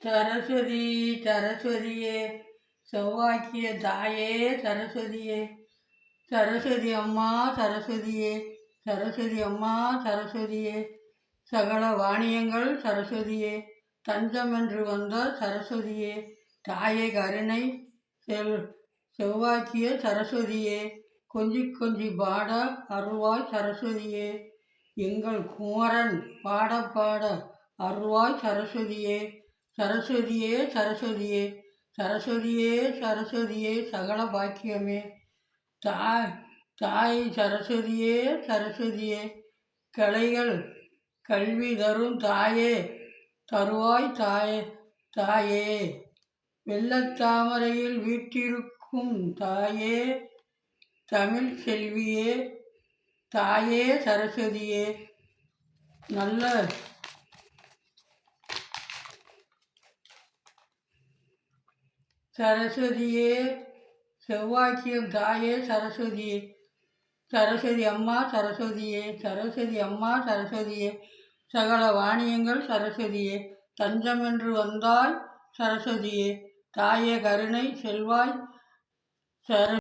சரஸ்வதி சரஸ்வதியே செவ்வாக்கிய தாயே சரஸ்வதியே சரஸ்வதி அம்மா சரஸ்வதியே சரஸ்வதி அம்மா சரஸ்வதியே சகல வாணியங்கள் சரஸ்வதியே தஞ்சமென்று வந்த சரஸ்வதியே தாயே கருணை செவ்வாக்கிய சரஸ்வதியே கொஞ்சி கொஞ்சி பாட அருள்வாய் சரஸ்வதியே எங்கள் குமரன் பாட பாட அருள்வாய் சரஸ்வதியே சரஸ்வதியே சரஸ்வதியே சரஸ்வதியே சரஸ்வதியே சகல பாக்கியமே தாய் சரஸ்வதியே சரஸ்வதியே கலைகள் கல்வி தரும் தாயே தருவாய் தாயே வெள்ளத்தாமரையில் வீற்றிருக்கும் தாயே தமிழ் செல்வியே தாயே சரஸ்வதியே நல்ல சரஸ்வதியே செவ்வாக்கியம் தாயே சரஸ்வதியே சரஸ்வதி அம்மா சரஸ்வதியே சரஸ்வதி அம்மா சரஸ்வதியே சகல வாணியங்கள் சரஸ்வதியே தஞ்சமென்று வந்தாய் சரஸ்வதியே தாயே கருணை செல்வாய்